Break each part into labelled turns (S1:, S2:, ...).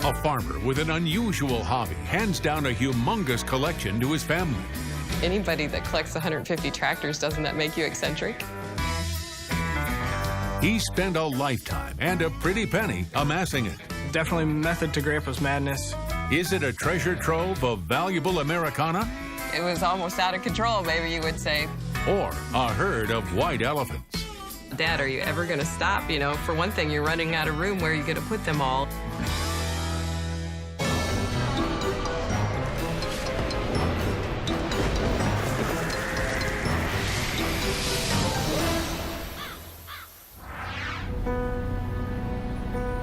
S1: A farmer with an unusual hobby hands down a humongous collection to his family.
S2: Anybody that collects 150 tractors, doesn't that make you eccentric?
S1: He spent a lifetime and a pretty penny amassing it.
S3: Definitely method to Grandpa's madness.
S1: Is it a treasure trove of valuable Americana?
S2: It was almost out of control, maybe you would say.
S1: Or a herd of white elephants?
S2: Dad, are you ever going to stop? You know, for one thing, you're running out of room. Where are you going to put them all?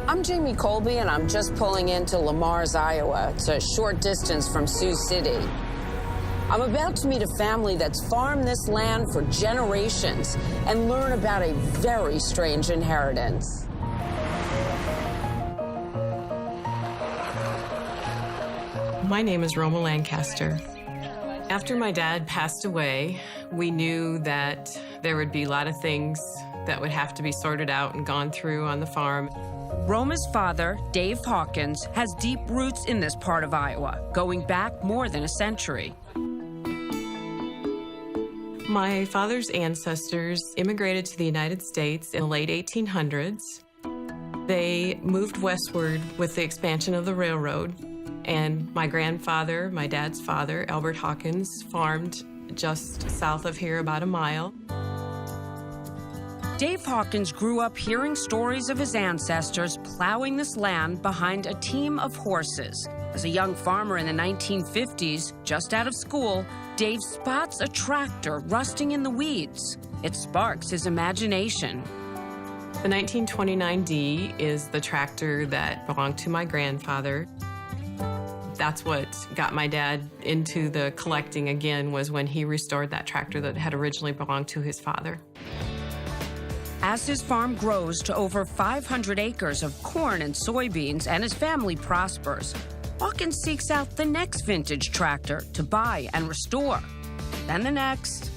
S4: I'm Jamie Colby, and I'm just pulling into Lamar's, Iowa. It's a short distance from Sioux City. I'm about to meet a family that's farmed this land for generations and learn about a very strange inheritance.
S2: My name is Roma Lancaster. After my dad passed away, we knew that there would be a lot of things that would have to be sorted out and gone through on the farm.
S4: Roma's father, Dave Hawkins, has deep roots in this part of Iowa, going back more than a century.
S2: My father's ancestors immigrated to the United States in the late 1800s. They moved westward with the expansion of the railroad, and my grandfather, my dad's father, Albert Hawkins, farmed just south of here about a mile.
S4: Dave Hawkins grew up hearing stories of his ancestors plowing this land behind a team of horses. As a young farmer in the 1950s, just out of school, Dave spots a tractor rusting in the weeds. It sparks his imagination.
S2: The 1929D is the tractor that belonged to my grandfather. That's what got my dad into the collecting again, was when he restored that tractor that had originally belonged to his father.
S4: As his farm grows to over 500 acres of corn and soybeans and his family prospers, Hawkins seeks out the next vintage tractor to buy and restore. Then the next,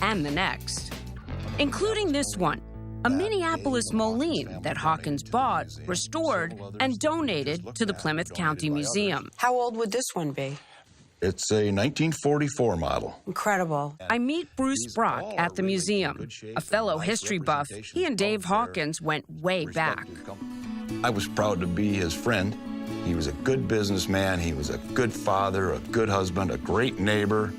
S4: and the next, including this one, a Minneapolis Moline that Hawkins bought, restored, and donated to the Plymouth County Museum. How old would this one be?
S5: It's a 1944 model.
S4: Incredible. I meet Bruce Brock at the museum. A fellow history buff, he and Dave Hawkins went way back.
S5: I was proud to be his friend. He was a good businessman. He was a good father, a good husband, a great neighbor,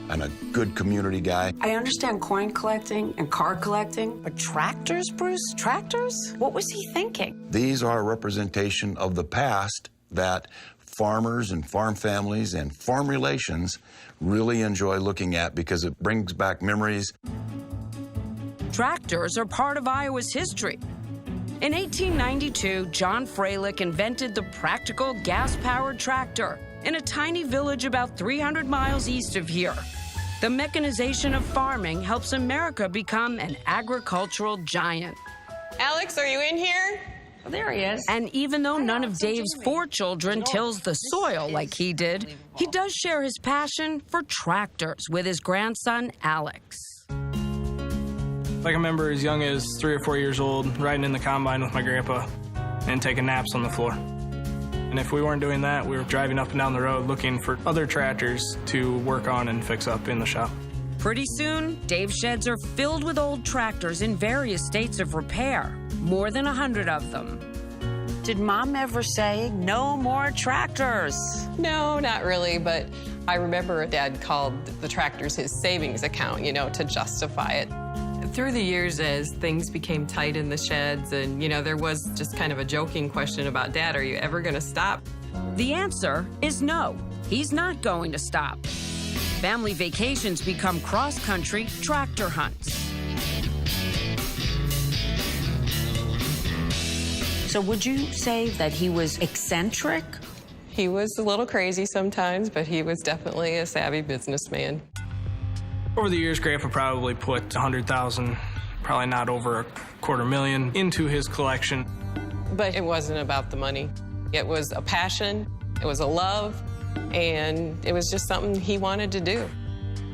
S5: and a good community guy.
S4: I understand coin collecting and car collecting, but tractors, Bruce? Tractors? What was he thinking?
S5: These are a representation of the past that farmers and farm families and farm relations really enjoy looking at because it brings back memories.
S4: Tractors are part of Iowa's history. In 1892, John Freilich invented the practical gas-powered tractor in a tiny village about 300 miles east of here. The mechanization of farming helps America become an agricultural giant.
S2: Alex, are you in here?
S4: Well, there he is. And even though none of Dave's 4 children tills the soil like he did, he does share his passion for tractors with his grandson, Alex.
S3: I can remember as young as 3 or 4 years old, riding in the combine with my grandpa and taking naps on the floor. And if we weren't doing that, we were driving up and down the road looking for other tractors to work on and fix up in the shop.
S4: Pretty soon, Dave's sheds are filled with old tractors in various states of repair, more than 100 of them. Did Mom ever say, no more tractors?
S2: No, not really, but I remember Dad called the tractors his savings account, you know, to justify it. Through the years, as things became tight in the sheds, and, you know, there was just kind of a joking question about, Dad, are you ever going to stop?
S4: The answer is no. He's not going to stop. Family vacations become cross-country tractor hunts. So would you say that he was eccentric?
S2: He was a little crazy sometimes, but he was definitely a savvy businessman.
S3: Over the years, Grandpa probably put $100,000, probably not over $250,000, into his collection.
S2: But it wasn't about the money. It was a passion, it was a love, and it was just something he wanted to do.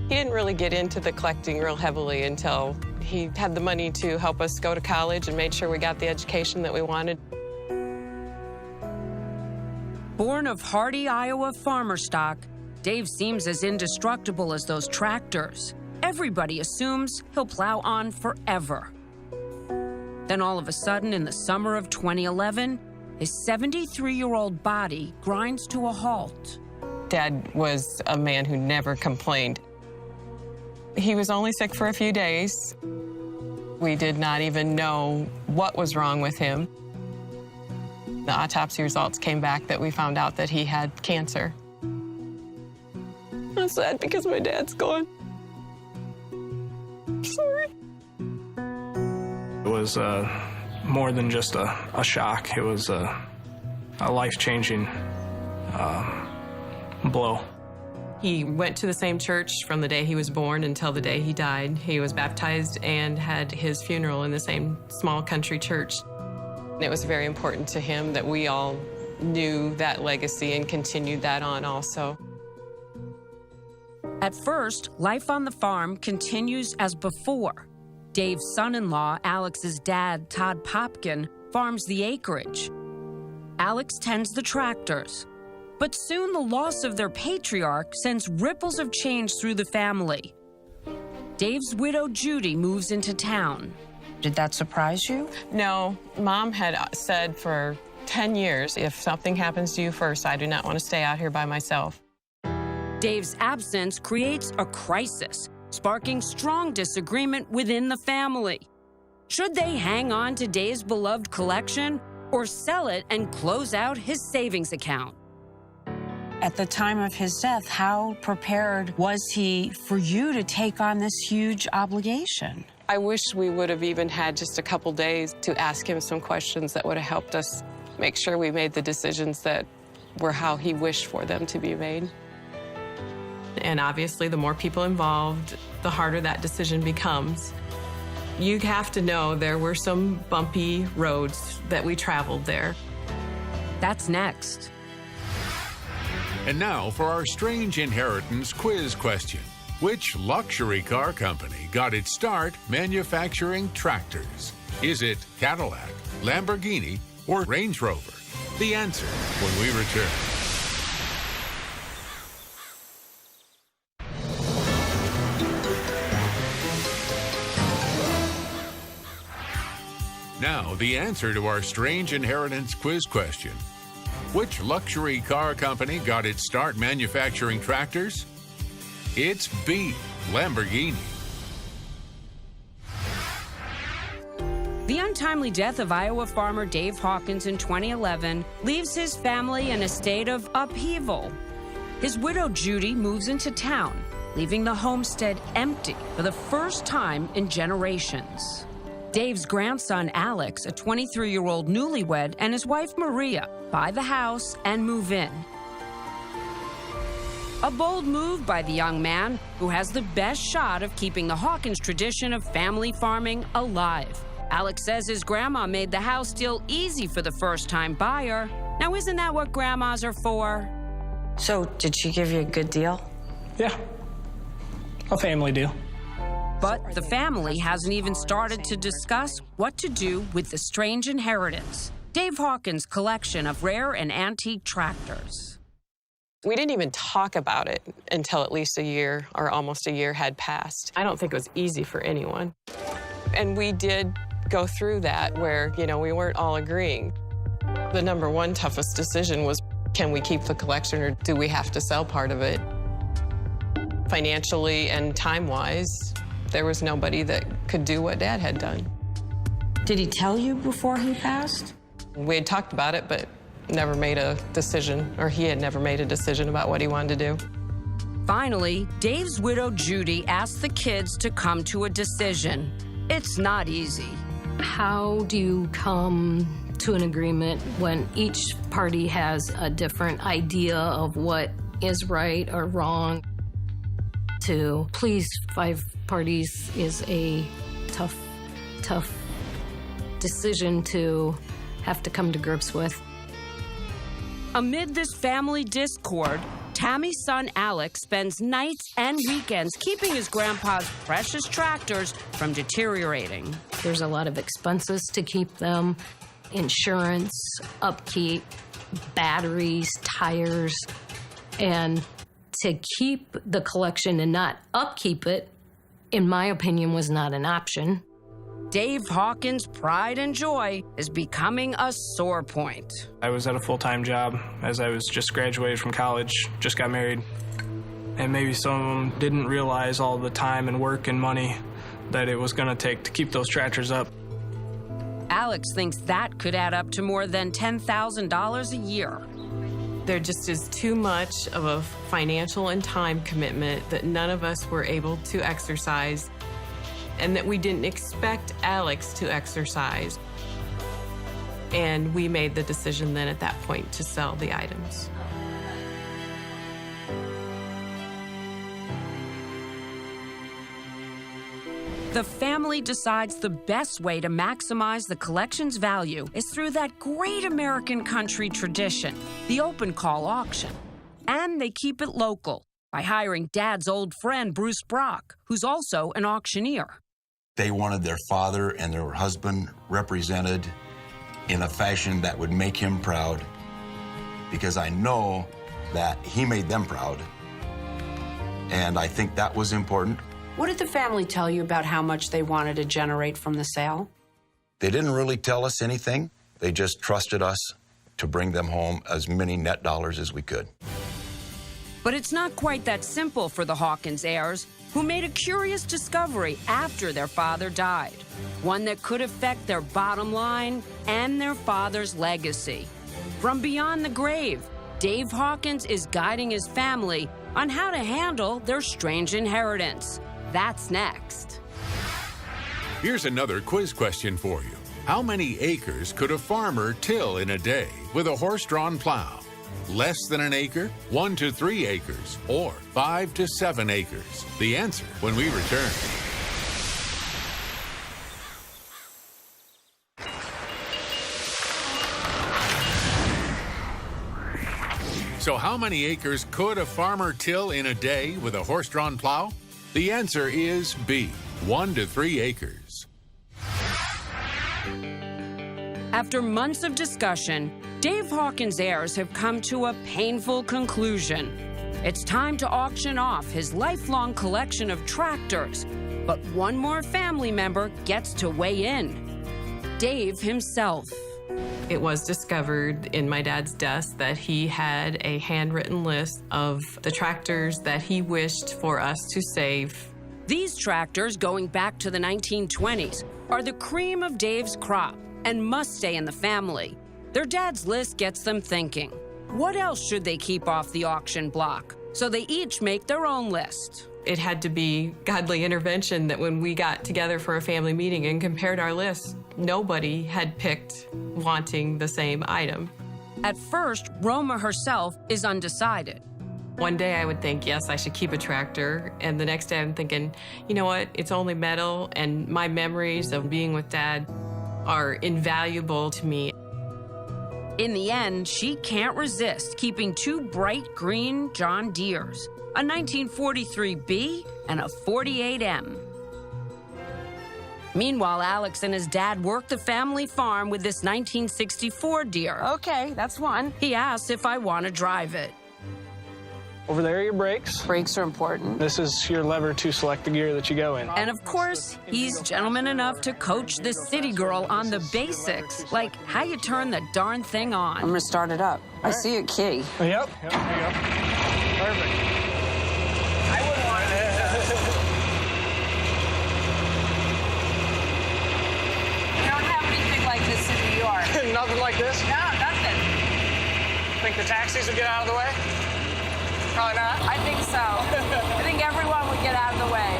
S2: He didn't really get into the collecting real heavily until he had the money to help us go to college and made sure we got the education that we wanted.
S4: Born of hardy Iowa farmer stock, Dave seems as indestructible as those tractors. Everybody assumes he'll plow on forever. Then all of a sudden, in the summer of 2011, his 73-year-old body grinds to a halt.
S2: Dad was a man who never complained. He was only sick for a few days. We did not even know what was wrong with him. The autopsy results came back that we found out that he had cancer. I'm sad because my dad's gone. Sorry.
S3: It was more than just a shock. It was a life-changing blow.
S2: He went to the same church from the day he was born until the day he died. He was baptized and had his funeral in the same small country church. It was very important to him that we all knew that legacy and continued that on also.
S4: At first, life on the farm continues as before. Dave's son-in-law, Alex's dad, Todd Popkin, farms the acreage. Alex tends the tractors. But soon the loss of their patriarch sends ripples of change through the family. Dave's widow, Judy, moves into town. Did that surprise you?
S2: No, Mom had said for 10 years, if something happens to you first, I do not want to stay out here by myself.
S4: Dave's absence creates a crisis, sparking strong disagreement within the family. Should they hang on to Dave's beloved collection or sell it and close out his savings account?
S6: At the time of his death, how prepared was he for you to take on this huge obligation?
S2: I wish we would have even had just a couple days to ask him some questions that would have helped us make sure we made the decisions that were how he wished for them to be made. And obviously, the more people involved, the harder that decision becomes. You have to know there were some bumpy roads that we traveled there.
S4: That's next.
S1: And now for our strange inheritance quiz question. Which luxury car company got its start manufacturing tractors? Is it Cadillac, Lamborghini, or Range Rover? The answer when we return. Now, the answer to our strange inheritance quiz question. Which luxury car company got its start manufacturing tractors? It's B, Lamborghini.
S4: The untimely death of Iowa farmer Dave Hawkins in 2011 leaves his family in a state of upheaval. His widow, Judy, moves into town, leaving the homestead empty for the first time in generations. Dave's grandson, Alex, a 23-year-old newlywed, and his wife, Maria, buy the house and move in. A bold move by the young man who has the best shot of keeping the Hawkins tradition of family farming alive. Alex says his grandma made the house deal easy for the first-time buyer. Now, isn't that what grandmas are for?
S6: So, did she give you a good deal?
S3: Yeah, a family deal.
S4: But the family hasn't even started to discuss what to do with the strange inheritance, Dave Hawkins' collection of rare and antique tractors.
S2: We didn't even talk about it until at least a year or almost a year had passed. I don't think it was easy for anyone. And we did go through that where, we weren't all agreeing. The number one toughest decision was, can we keep the collection or do we have to sell part of it? Financially and time-wise, there was nobody that could do what Dad had done.
S6: Did he tell you before he passed?
S2: We had talked about it, but never made a decision, or he had never made a decision about what he wanted to do.
S4: Finally, Dave's widow, Judy, asked the kids to come to a decision. It's not easy.
S7: How do you come to an agreement when each party has a different idea of what is right or wrong? To please 5 parties is a tough decision to have to come to grips with.
S4: Amid this family discord, Tammy's son Alex spends nights and weekends keeping his grandpa's precious tractors from deteriorating.
S7: There's a lot of expenses to keep them, insurance, upkeep. batteries, tires, and to keep the collection and not upkeep it, in my opinion, was not an option.
S4: Dave Hawkins' pride and joy is becoming a sore point.
S3: I was at a full-time job as I was just graduated from college, just got married. And maybe some of them didn't realize all the time and work and money that it was going to take to keep those tractors up.
S4: Alex thinks that could add up to more than $10,000 a year.
S2: There just is too much of a financial and time commitment that none of us were able to exercise, and that we didn't expect Alex to exercise. And we made the decision then at that point to sell the items.
S4: The family decides the best way to maximize the collection's value is through that great American country tradition, the open call auction. And they keep it local by hiring Dad's old friend, Bruce Brock, who's also an auctioneer.
S5: They wanted their father and their husband represented in a fashion that would make him proud, because I know that he made them proud. And I think that was important.
S6: What did the family tell you about how much they wanted to generate from the sale?
S5: They didn't really tell us anything. They just trusted us to bring them home as many net dollars as we could.
S4: But it's not quite that simple for the Hawkins heirs, who made a curious discovery after their father died, one that could affect their bottom line and their father's legacy. From beyond the grave, Dave Hawkins is guiding his family on how to handle their strange inheritance. That's next.
S1: Here's another quiz question for you. How many acres could a farmer till in a day with a horse-drawn plow? Less than an acre, 1 to 3 acres, or 5 to 7 acres? The answer when we return. So how many acres could a farmer till in a day with a horse-drawn plow? The answer is B, 1 to 3 acres.
S4: After months of discussion, Dave Hawkins' heirs have come to a painful conclusion. It's time to auction off his lifelong collection of tractors, but one more family member gets to weigh in. Dave himself.
S2: It was discovered in my dad's desk that he had a handwritten list of the tractors that he wished for us to save.
S4: These tractors, going back to the 1920s, are the cream of Dave's crop and must stay in the family. Their dad's list gets them thinking, what else should they keep off the auction block? So they each make their own list.
S2: It had to be godly intervention that when we got together for a family meeting and compared our lists, nobody had picked wanting the same item.
S4: At first, Roma herself is undecided.
S2: One day I would think, yes, I should keep a tractor. And the next day I'm thinking, you know what? It's only metal, and my memories of being with Dad are invaluable to me.
S4: In the end, she can't resist keeping 2 bright green John Deeres, a 1943B and a 48M. Meanwhile, Alex and his dad work the family farm with this 1964 Deere.
S6: Okay, that's one.
S4: He asks if I want to drive it.
S3: Over there are your brakes.
S6: Brakes are important.
S3: This is your lever to select the gear that you go in.
S4: And of course, he's gentleman enough to coach this city girl on the basics, like how you turn the darn thing on.
S6: I'm gonna start it up. I see a key.
S3: Yep, there you go. Perfect.
S6: I wouldn't want it. We don't have anything like this in New York.
S3: Nothing like this?
S6: No, nothing.
S3: Think the taxis would get out of the way? Probably not.
S6: I think so. I think everyone would get out of the way.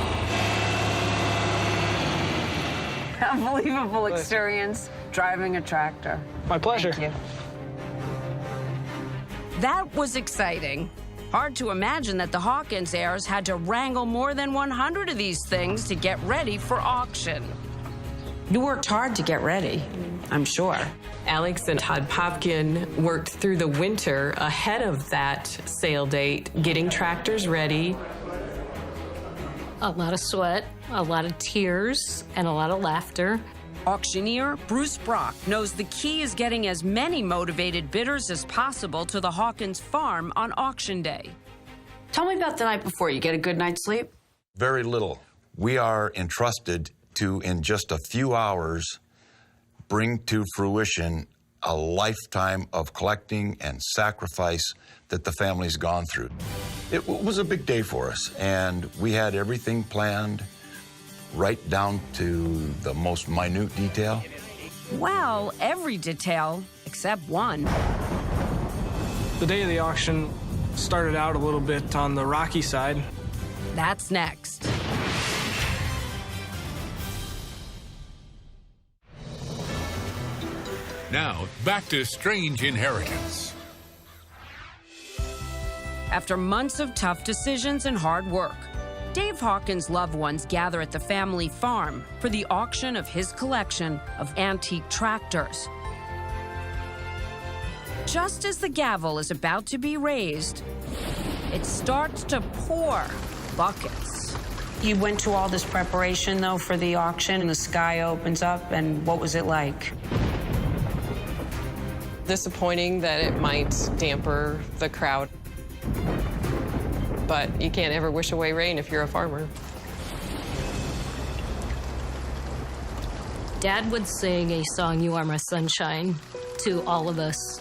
S6: Unbelievable experience driving a tractor.
S3: My pleasure.
S6: Thank you.
S4: That was exciting. Hard to imagine that the Hawkins heirs had to wrangle more than 100 of these things to get ready for auction.
S6: You worked hard to get ready, I'm sure.
S2: Alex and Todd Popkin worked through the winter ahead of that sale date, getting tractors ready.
S7: A lot of sweat, a lot of tears, and a lot of laughter.
S4: Auctioneer Bruce Brock knows the key is getting as many motivated bidders as possible to the Hawkins farm on auction day.
S6: Tell me about the night before. You get a good night's sleep?
S5: Very little. We are entrusted to, in just a few hours, bring to fruition a lifetime of collecting and sacrifice that the family's gone through. It was a big day for us, and we had everything planned right down to the most minute detail.
S4: Well, every detail except one.
S3: The day of the auction started out a little bit on the rocky side.
S4: That's next.
S1: Now, back to Strange Inheritance.
S4: After months of tough decisions and hard work, Dave Hawkins' loved ones gather at the family farm for the auction of his collection of antique tractors. Just as the gavel is about to be raised, it starts to pour buckets.
S6: You went to all this preparation, though, for the auction, and the sky opens up, and what was it like?
S2: Disappointing that it might damper the crowd. But you can't ever wish away rain if you're a farmer.
S7: Dad would sing a song, "You Are My Sunshine," to all of us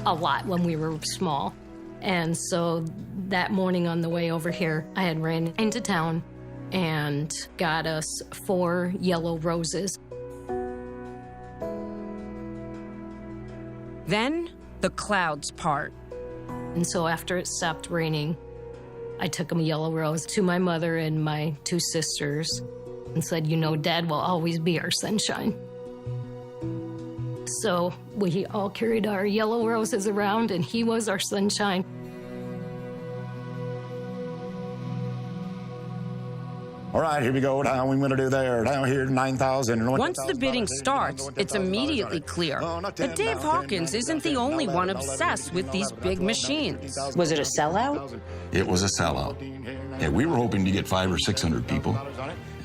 S7: a lot when we were small. And so that morning on the way over here, I had ran into town and got us 4 yellow roses.
S4: Then the clouds part.
S7: And so after it stopped raining, I took a yellow rose to my mother and my 2 sisters and said, "You know, Dad will always be our sunshine." So we all carried our yellow roses around, and he was our sunshine.
S5: All right, here we go. Down we want to do there. Down here, 9,000.
S4: Once the bidding starts, it's immediately clear that Dave Hawkins isn't the only one obsessed with these big machines.
S6: Was it a sellout?
S5: It was a sellout. Yeah, we were hoping to get 500 or 600 people,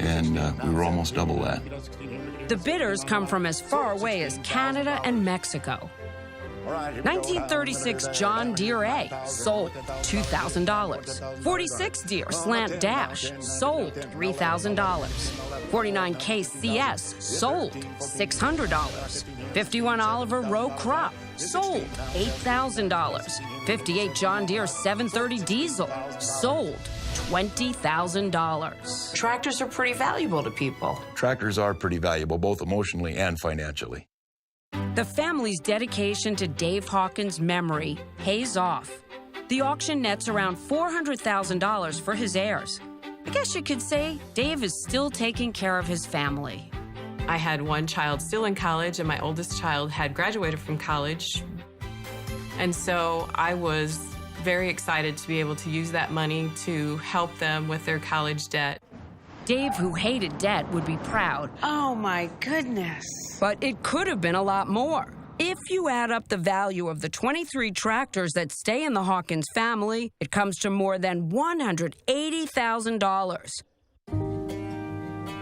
S5: and we were almost double that.
S4: The bidders come from as far away as Canada and Mexico. 1936 John Deere A, sold $2,000. 46 Deere Slant Dash, sold $3,000. 49 KCS, sold $600. 51 Oliver Row Crop, sold $8,000. 58 John Deere 730 Diesel, sold $20,000.
S6: Tractors are pretty valuable to people.
S5: Tractors are pretty valuable, both emotionally and financially.
S4: The family's dedication to Dave Hawkins' memory pays off. The auction nets around $400,000 for his heirs. I guess you could say Dave is still taking care of his family.
S2: I had one child still in college, and my oldest child had graduated from college. And so I was very excited to be able to use that money to help them with their college debt.
S4: Dave, who hated debt, would be proud.
S6: Oh, my goodness.
S4: But it could have been a lot more. If you add up the value of the 23 tractors that stay in the Hawkins family, it comes to more than $180,000.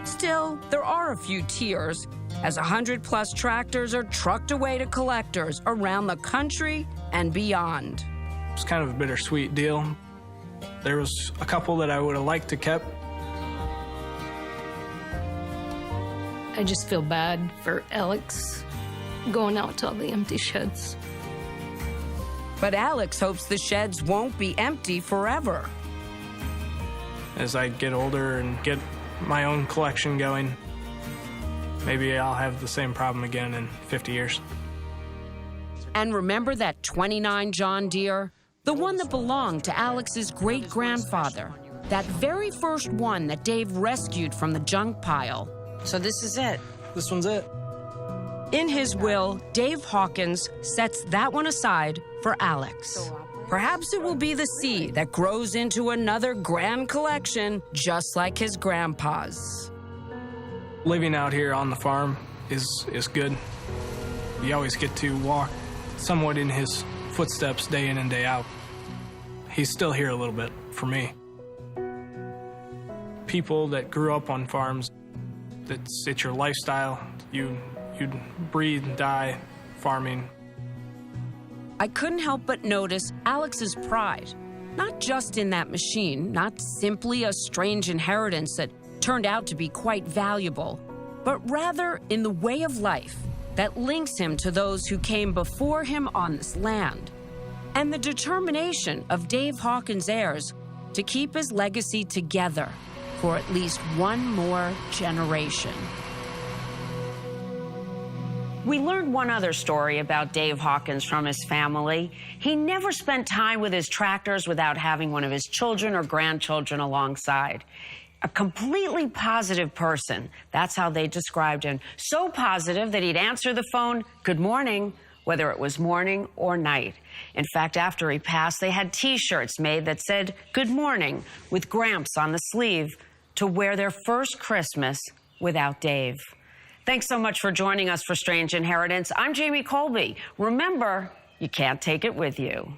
S4: Still, there are a few tears, as 100-plus tractors are trucked away to collectors around the country and beyond.
S3: It's kind of a bittersweet deal. There was a couple that I would have liked to kept.
S7: I just feel bad for Alex going out to all the empty sheds.
S4: But Alex hopes the sheds won't be empty forever.
S3: As I get older and get my own collection going, maybe I'll have the same problem again in 50 years.
S4: And remember that 29 John Deere? The one that belonged to Alex's great-grandfather. That very first one that Dave rescued from the junk pile.
S6: So this is it.
S3: This one's it.
S4: In his will, Dave Hawkins sets that one aside for Alex. Perhaps it will be the seed that grows into another grand collection just like his grandpa's.
S3: Living out here on the farm is good. You always get to walk somewhat in his footsteps day in and day out. He's still here a little bit for me. People that grew up on farms, it's your lifestyle. You'd breathe, die, farming.
S4: I couldn't help but notice Alex's pride, not just in that machine, not simply a strange inheritance that turned out to be quite valuable, but rather in the way of life that links him to those who came before him on this land, and the determination of Dave Hawkins' heirs to keep his legacy together for at least one more generation.
S8: We learned one other story about Dave Hawkins from his family. He never spent time with his tractors without having one of his children or grandchildren alongside. A completely positive person. That's how they described him. So positive that he'd answer the phone, "Good morning," whether it was morning or night. In fact, after he passed, they had T-shirts made that said, "Good morning," with Gramps on the sleeve, to wear their first Christmas without Dave. Thanks so much for joining us for Strange Inheritance. I'm Jamie Colby. Remember, you can't take it with you.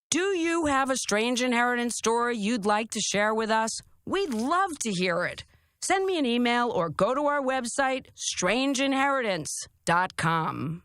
S4: Do you have a strange inheritance story you'd like to share with us? We'd love to hear it. Send me an email or go to our website, strangeinheritance.com.